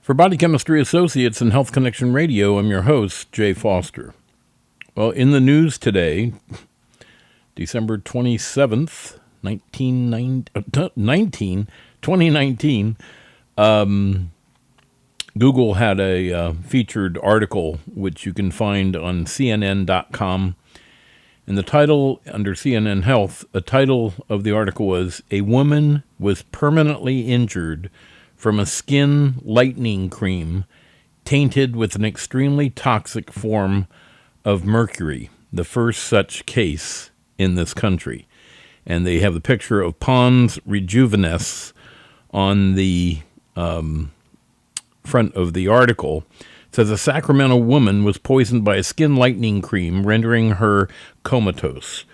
For Body Chemistry Associates and Health Connection Radio, I'm your host, Jay Foster. Well, in the news today, December 27th, 2019, Google had a featured article, which you can find on CNN.com. And the title, under CNN Health, the title of the article was, "A Woman Was Permanently Injured from a Skin Lightening Cream Tainted with an Extremely Toxic Form of Mercury," the first such case in this country. And they have the picture of Pond's Rejuvenesce on the front of the article. It says a Sacramento woman was poisoned by a skin lightening cream, rendering her comatose.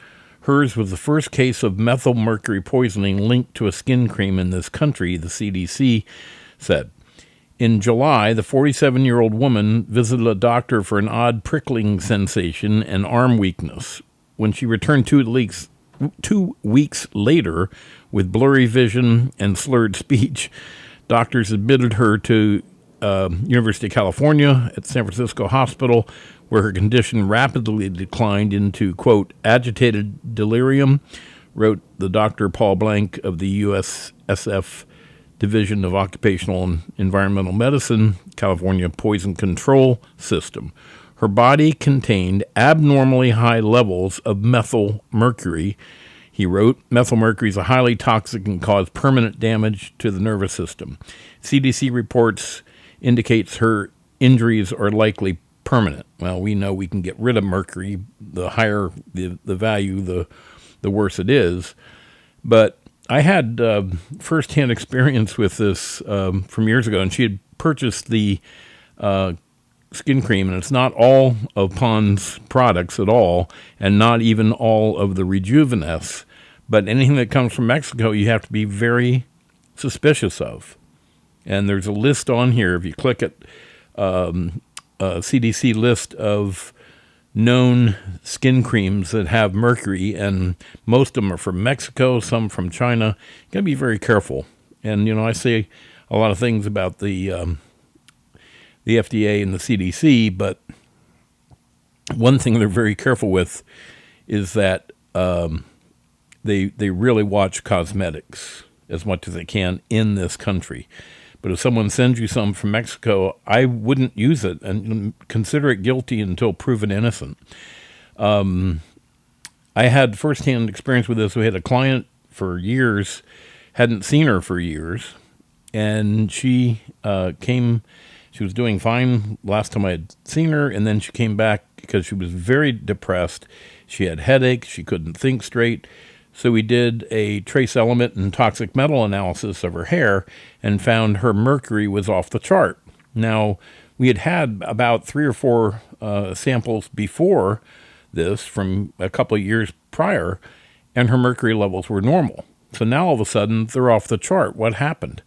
Hers was the first case of methyl mercury poisoning linked to a skin cream in this country, the CDC said. In July, the 47-year-old woman visited a doctor for an odd prickling sensation and arm weakness. When she returned 2 weeks later with blurry vision and slurred speech, doctors admitted her to University of California at San Francisco Hospital, where her condition rapidly declined into, quote, agitated delirium, wrote the Dr. Paul Blank of the USSF Division of Occupational and Environmental Medicine, California Poison Control System. Her body contained abnormally high levels of methyl mercury. He wrote, methyl mercury is a highly toxic and cause permanent damage to the nervous system. CDC reports indicates her injuries are likely permanent. Well, we know we can get rid of mercury. The higher the value, the worse it is. But I had firsthand experience with this from years ago, and she had purchased the skin cream, and it's not all of Pond's products at all, and not even all of the Rejuvenesce, but anything that comes from Mexico, you have to be very suspicious of. And there's a list on here. If you click it, a CDC list of known skin creams that have mercury, and most of them are from Mexico, some from China. You got to be very careful. And, I say a lot of things about the FDA and the CDC, but one thing they're very careful with is that they really watch cosmetics as much as they can in this country. But if someone sends you some from Mexico, I wouldn't use it and consider it guilty until proven innocent. I had firsthand experience with this. We had a client for years, hadn't seen her for years, and she came. She was doing fine last time I had seen her, and then she came back because she was very depressed. She had headaches. She couldn't think straight. So we did a trace element and toxic metal analysis of her hair and found her mercury was off the chart. Now, we had about 3 or 4 samples before this from a couple of years prior, and her mercury levels were normal. So now all of a sudden, they're off the chart. What happened?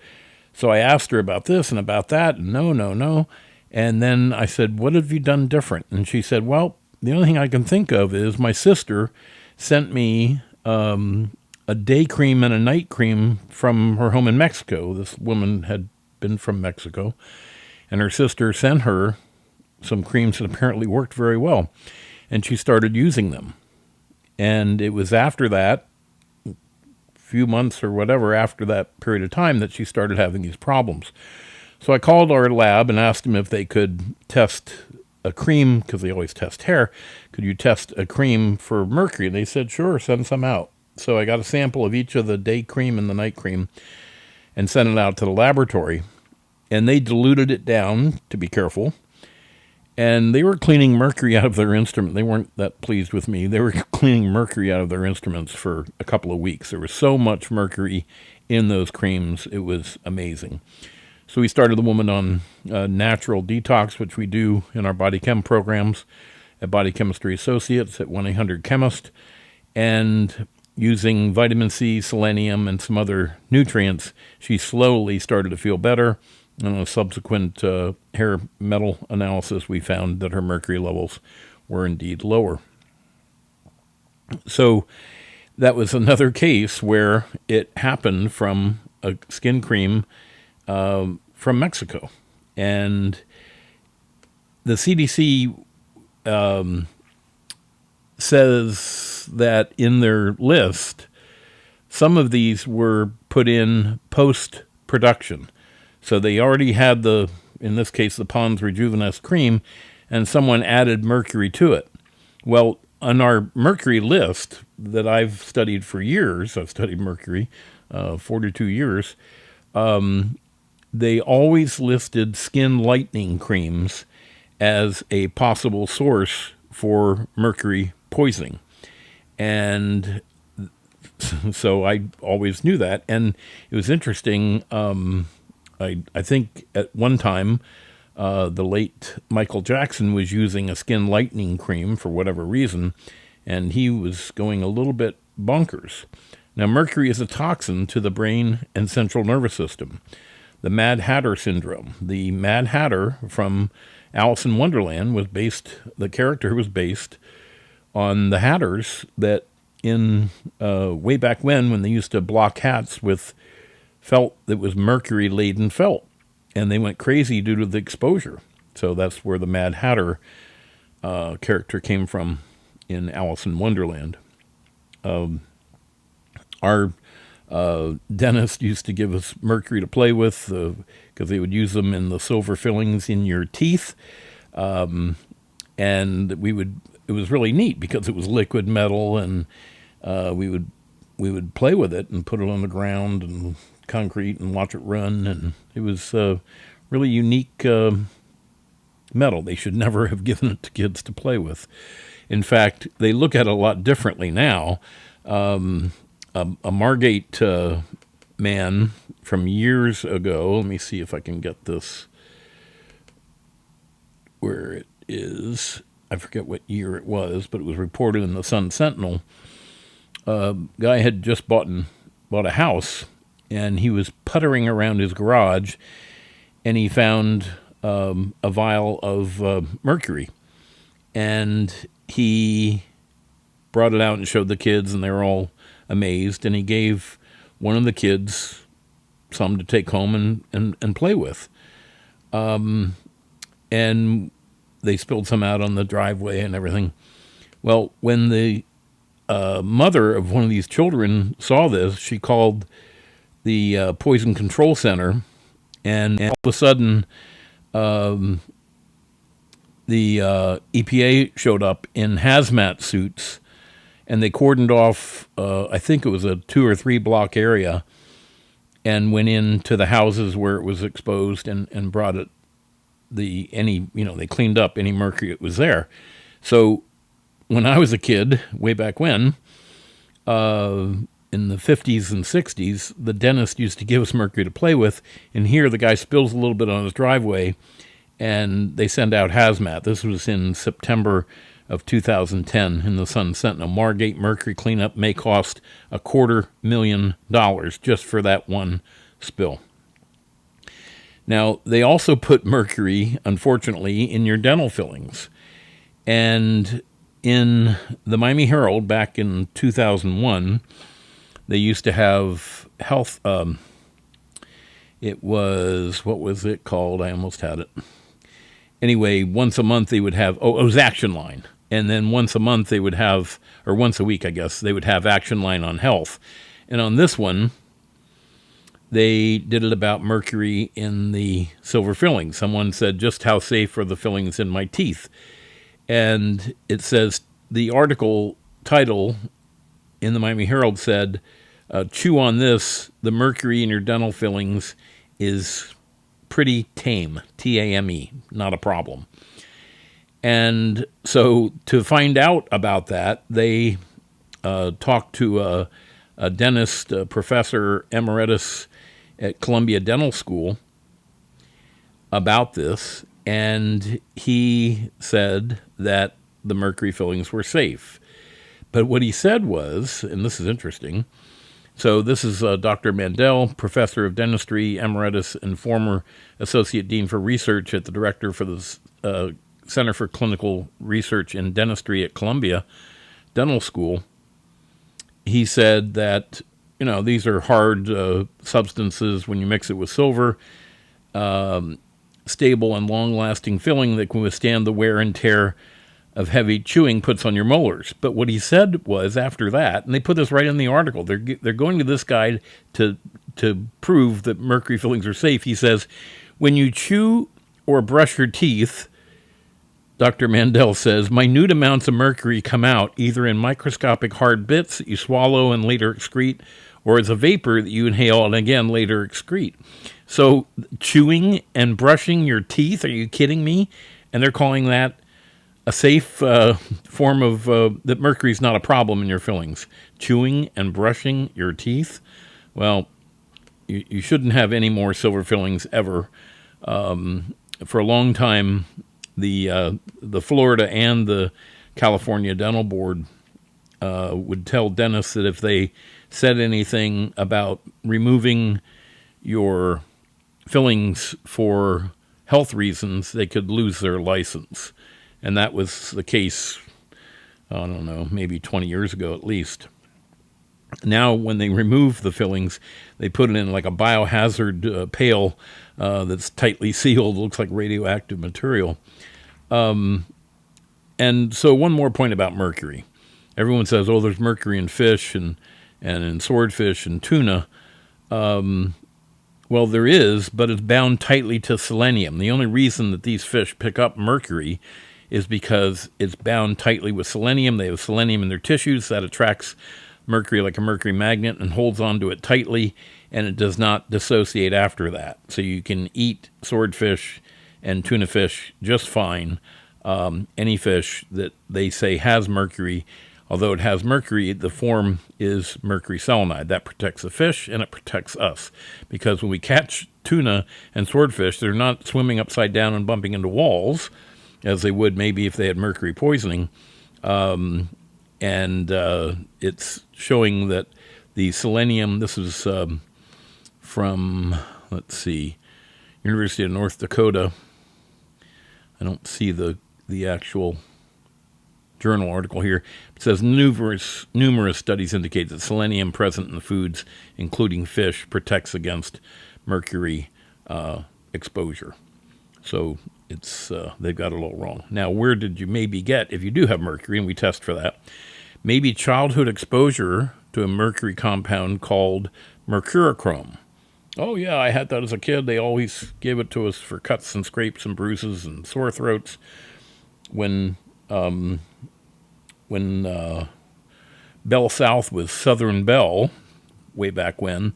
So I asked her about this and about that, and no. And then I said, what have you done different? And she said, well, the only thing I can think of is my sister sent me a day cream and a night cream from her home in Mexico. This woman had been from Mexico, and her sister sent her some creams that apparently worked very well, and she started using them. And it was after that, a few months or whatever after that period of time, that she started having these problems. So I called our lab and asked them if they could test a cream, because they always test hair. Could you test a cream for mercury? They said, sure, send some out. So I got a sample of each of the day cream and the night cream and sent it out to the laboratory. And they diluted it down, to be careful. And they were cleaning mercury out of their instrument. They weren't that pleased with me. They were cleaning mercury out of their instruments for a couple of weeks. There was so much mercury in those creams. It was amazing. So we started the woman on natural detox, which we do in our body chem programs at Body Chemistry Associates at 1-800-CHEMIST, and using vitamin C, selenium, and some other nutrients, she slowly started to feel better. And in a subsequent hair metal analysis, we found that her mercury levels were indeed lower. So that was another case where it happened from a skin cream from Mexico. And the CDC says that in their list, some of these were put in post-production. So they already had in this case, the Pond's Rejuvenesce cream, and someone added mercury to it. Well, on our mercury list that I've studied for years, I've studied mercury 42 years, they always listed skin lightening creams as a possible source for mercury poisoning. And so I always knew that. And it was interesting. I think at one time, the late Michael Jackson was using a skin lightening cream for whatever reason, and he was going a little bit bonkers. Now, mercury is a toxin to the brain and central nervous system. The Mad Hatter syndrome. The Mad Hatter from Alice in Wonderland the character was based on the Hatters that in way back when they used to block hats with felt that was mercury-laden felt, and they went crazy due to the exposure. So that's where the Mad Hatter character came from in Alice in Wonderland. Our dentist used to give us mercury to play with because they would use them in the silver fillings in your teeth, and it was really neat because it was liquid metal, and we would play with it and put it on the ground and concrete and watch it run, and it was really unique metal. They should never have given it to kids to play with. In fact, they look at it a lot differently now. A Margate man from years ago, let me see if I can get this where it is. I forget what year it was, but it was reported in the Sun Sentinel. Guy had just bought a house, and he was puttering around his garage, and he found a vial of mercury. And he brought it out and showed the kids, and they were all amazed. And he gave one of the kids some to take home and play with. And they spilled some out on the driveway and everything. Well, when the mother of one of these children saw this, she called the Poison Control Center, and all of a sudden the EPA showed up in hazmat suits, and they cordoned off, I think it was a 2 or 3 block area, and went into the houses where it was exposed and brought it, they cleaned up any mercury that was there. So when I was a kid, way back when, in the 50s and 60s, the dentist used to give us mercury to play with, and here the guy spills a little bit on his driveway, and they send out hazmat. This was in September of 2010 in the Sun Sentinel. Margate mercury cleanup may cost $250,000 just for that one spill. Now, they also put mercury, unfortunately, in your dental fillings. And in the Miami Herald back in 2001, they used to have health, it was, what was it called? I almost had it. Anyway, once a month they would have, it was Action Line. And then once a month they would have, or once a week, I guess, they would have Action Line on health. And on this one, they did it about mercury in the silver fillings. Someone said, just how safe are the fillings in my teeth? And it says, the article title in the Miami Herald said, chew on this, the mercury in your dental fillings is pretty tame, T-A-M-E, not a problem. And so to find out about that, they talked to a dentist, professor emeritus at Columbia Dental School about this, and he said that the mercury fillings were safe. But what he said was, and this is interesting, so this is Dr. Mandel, professor of dentistry, emeritus, and former associate dean for research at the director for the Center for Clinical Research in Dentistry at Columbia Dental School. He said that, these are hard substances when you mix it with silver. stable and long-lasting filling that can withstand the wear and tear of heavy chewing puts on your molars. But what he said was, after that, and they put this right in the article, they're going to this guy to prove that mercury fillings are safe. He says, when you chew or brush your teeth, Dr. Mandel says, minute amounts of mercury come out either in microscopic hard bits that you swallow and later excrete, or as a vapor that you inhale and again later excrete. So chewing and brushing your teeth, are you kidding me? And they're calling that a safe form of, that mercury is not a problem in your fillings. Chewing and brushing your teeth, well, you shouldn't have any more silver fillings ever. For a long time, the Florida and the California Dental Board would tell dentists that if they said anything about removing your fillings for health reasons, they could lose their license. And that was the case, I don't know, maybe 20 years ago at least. Now, when they remove the fillings, they put it in like a biohazard pail that's tightly sealed, looks like radioactive material. And so one more point about mercury. Everyone says, oh, there's mercury in fish and in swordfish and tuna. Well, there is, but it's bound tightly to selenium. The only reason that these fish pick up mercury is because it's bound tightly with selenium. They have selenium in their tissues that attracts mercury like a mercury magnet and holds onto it tightly, and it does not dissociate after that. So you can eat swordfish and tuna fish just fine. Any fish that they say has mercury, although it has mercury, the form is mercury selenide. That protects the fish and it protects us. Because when we catch tuna and swordfish, they're not swimming upside down and bumping into walls, as they would maybe if they had mercury poisoning. It's showing that the selenium, this is from, let's see, University of North Dakota. I don't see the actual journal article here. It says numerous studies indicate that selenium present in the foods, including fish, protects against mercury exposure. So it's they've got it a little wrong. Now, where did you maybe get, if you do have mercury, and we test for that, maybe childhood exposure to a mercury compound called mercurochrome. Oh, yeah, I had that as a kid. They always gave it to us for cuts and scrapes and bruises and sore throats. When Bell South was Southern Bell, way back when,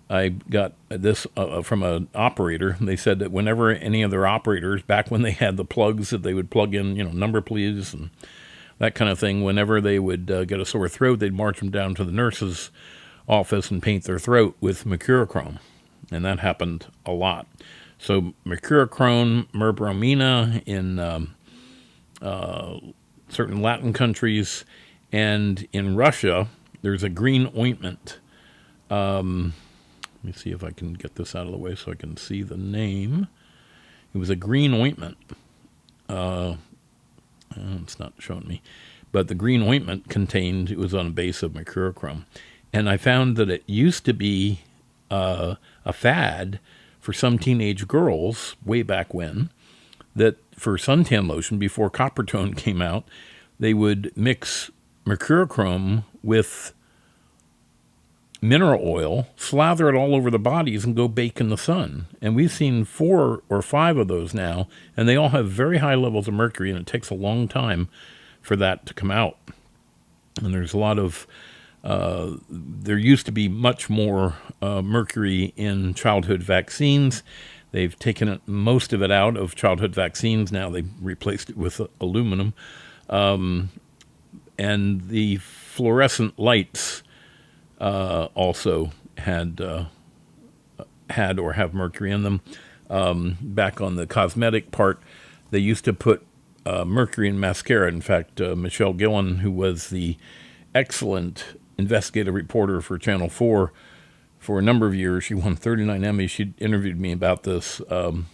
I got this from an operator. They said that whenever any of their operators, back when they had the plugs that they would plug in, number please, and that kind of thing, whenever they would get a sore throat, they'd march them down to the nurse's office and paint their throat with mercurochrome. And that happened a lot. So mercurochrome, merbromina in certain Latin countries, and in Russia, there's a green ointment. Let me see if I can get this out of the way so I can see the name. It was a green ointment. It's not showing me. But the green ointment it was on a base of mercurochrome. And I found that it used to be a fad for some teenage girls way back when, that for suntan lotion, before Coppertone came out, they would mix mercurochrome with mineral oil, slather it all over the bodies, and go bake in the sun. And we've seen 4 or 5 of those now, and they all have very high levels of mercury, and it takes a long time for that to come out. And there's a lot of there used to be much more mercury in childhood vaccines. They've taken most of it out of childhood vaccines. Now they've replaced it with aluminum. And the fluorescent lights also had or have mercury in them. Back on the cosmetic part, they used to put mercury in mascara. In fact, Michelle Gillen, who was the excellent investigative reporter for Channel 4 for a number of years, she won 39 Emmys. She interviewed me about this.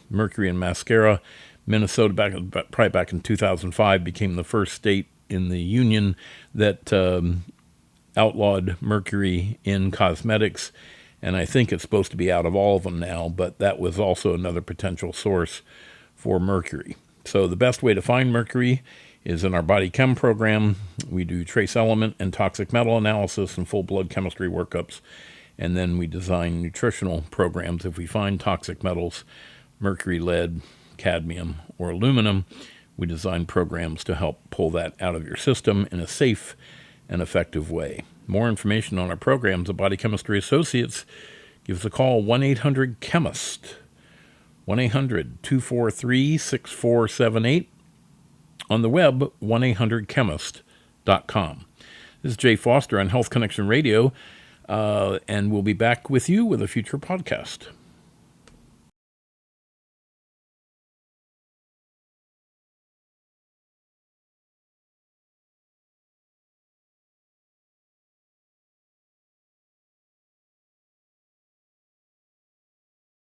Mercury in mascara. Minnesota, probably back in 2005, became the first state in the union that outlawed mercury in cosmetics. And I think it's supposed to be out of all of them now, but that was also another potential source for mercury. So the best way to find mercury is in our body chem program. We do trace element and toxic metal analysis and full blood chemistry workups. And then we design nutritional programs. If we find toxic metals, mercury, lead, cadmium, or aluminum, we design programs to help pull that out of your system in a safe and effective way. More information on our programs at Body Chemistry Associates. Give us a call, 1-800-CHEMIST, 1-800-243-6478. On the web, 1-800-CHEMIST.com. This is Jay Foster on Health Connection Radio, and we'll be back with you with a future podcast.